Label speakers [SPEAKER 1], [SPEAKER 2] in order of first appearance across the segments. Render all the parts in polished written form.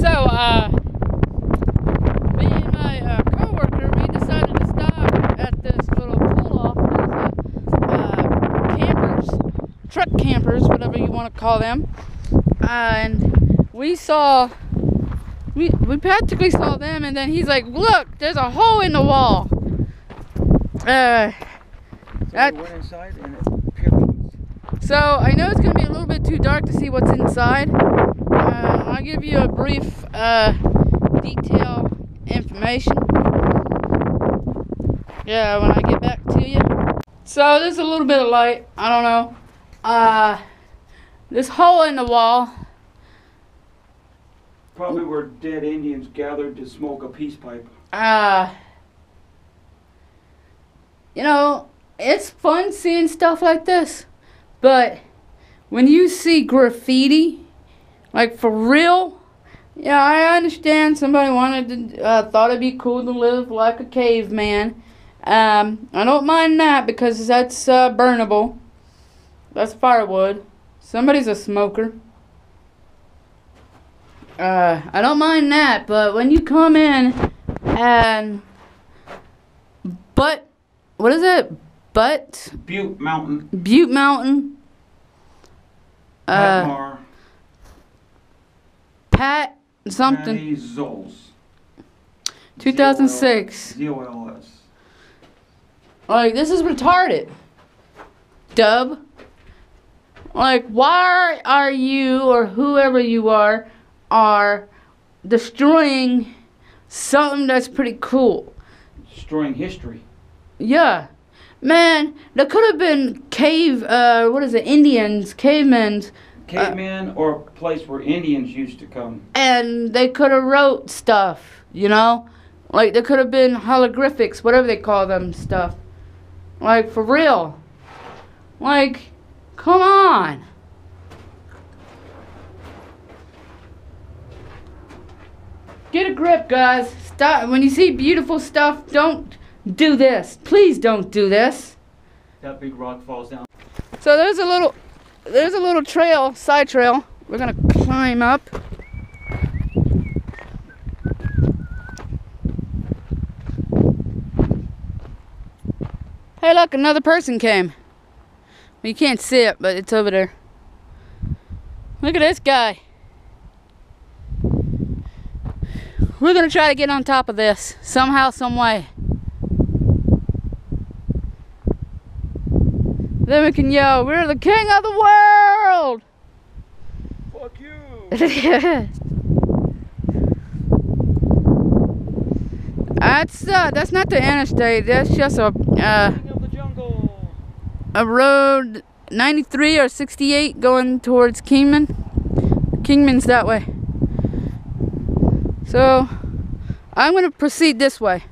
[SPEAKER 1] So, me and my co-worker, we decided to stop at this little pull-off. There's campers, truck campers, whatever you want to call them. And we practically saw them, and then he's like, look, there's a hole in the wall.
[SPEAKER 2] So we went inside and it pierced.
[SPEAKER 1] So I know it's going to be a little bit too dark to see what's inside. I'll give you a brief detail information. Yeah, when I get back to you. So there's a little bit of light. I don't know. This hole in the wall.
[SPEAKER 2] Probably where dead Indians gathered to smoke a peace pipe.
[SPEAKER 1] You know, it's fun seeing stuff like this, but when you see graffiti, like for real, yeah, I understand somebody wanted to, thought it'd be cool to live like a caveman. I don't mind that because that's burnable. That's firewood. Somebody's a smoker. I don't mind that, but when you come in and what is it?
[SPEAKER 2] Butte Mountain.
[SPEAKER 1] Butte Mountain.
[SPEAKER 2] Mohr.
[SPEAKER 1] Pat something.
[SPEAKER 2] Patty Zols.
[SPEAKER 1] 2006.
[SPEAKER 2] ZOLS.
[SPEAKER 1] Like, this is retarded. Dub. Like, why are you, or whoever you are destroying something that's pretty cool?
[SPEAKER 2] Destroying history.
[SPEAKER 1] Yeah. Man, there could have been Indians, cavemen.
[SPEAKER 2] Cavemen, or a place where Indians used to come.
[SPEAKER 1] And they could have wrote stuff, you know? Like, there could have been holographics, whatever they call them stuff. Like, for real. Like, come on. Get a grip, guys. Stop. When you see beautiful stuff, don't do this. Please don't do this.
[SPEAKER 2] That big rock falls down.
[SPEAKER 1] So there's a little trail, side trail. We're gonna climb up. Hey, look, another person came. You can't see it, but it's over there. Look at this guy. We're gonna try to get on top of this somehow, some way. Then we can yell, "We're the king of the world!"
[SPEAKER 2] Fuck you!
[SPEAKER 1] That's not the interstate. That's just a road 93 or 68 going towards Kingman. Kingman's that way. So I'm gonna proceed this way.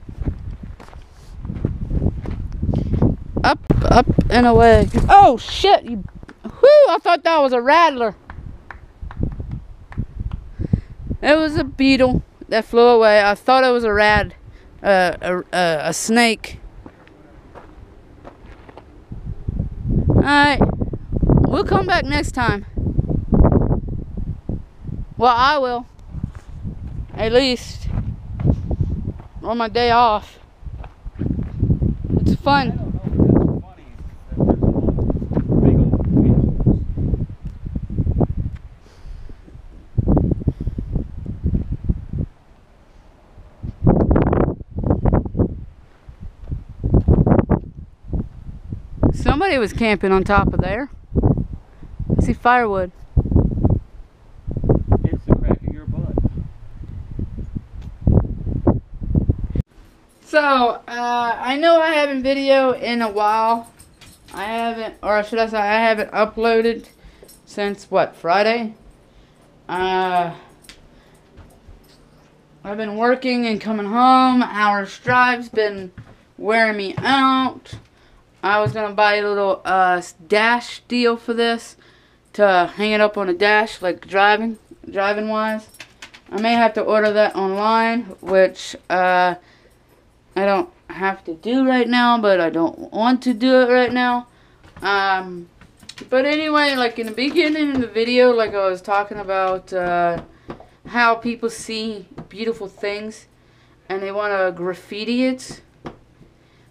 [SPEAKER 1] Up and away. Oh shit! Whew! I thought that was a rattler. It was a beetle that flew away. I thought it was a snake. Alright, we'll come back next time. Well, I will. At least on my day off. It's fun. Somebody was camping on top of there. I see firewood.
[SPEAKER 2] It's the crack of your butt.
[SPEAKER 1] So, I know I haven't video in a while. I haven't, or should I say I haven't uploaded since, what, Friday? I've been working and coming home. Hour's drive's been wearing me out. I was gonna buy a little dash deal for this to hang it up on a dash, like driving wise. I may have to order that online, which I don't have to do right now, but I don't want to do it right now. But anyway, like in the beginning of the video, like I was talking about how people see beautiful things and they want to graffiti it,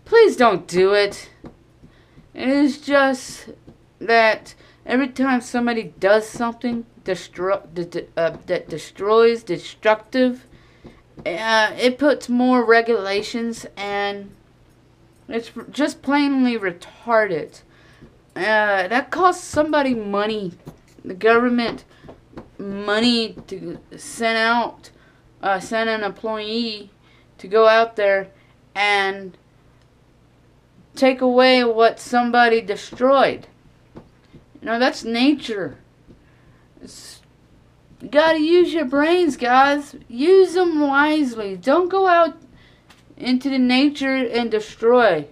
[SPEAKER 1] please don't do it. It is just that every time somebody does something that destroys, destructive, it puts more regulations, and it's just plainly retarded. That costs somebody money, the government money, to send an employee to go out there and take away what somebody destroyed. You know, that's nature. You gotta use your brains, guys. Use them wisely. Don't go out into the nature and destroy.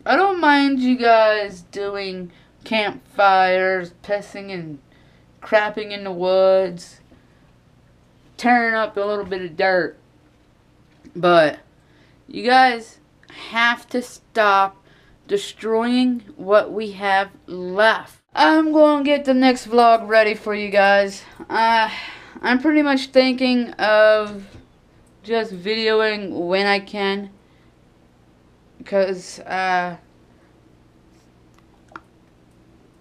[SPEAKER 1] I don't mind you guys doing campfires, pissing and crapping in the woods, tearing up a little bit of dirt. But you guys have to stop destroying what we have left. I'm going to get the next vlog ready for you guys. I'm pretty much thinking of just videoing when I can, because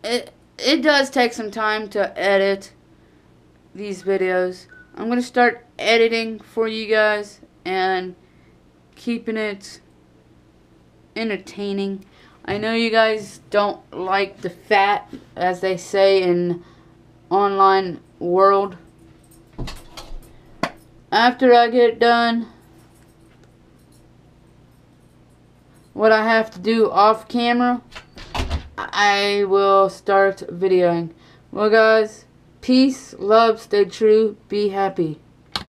[SPEAKER 1] it does take some time to edit these videos. I'm going to start editing for you guys and keeping it entertaining. I know you guys don't like the fat, as they say in online world. After I get done what I have to do off camera, I will start videoing. Well guys, peace, love, stay true, be happy.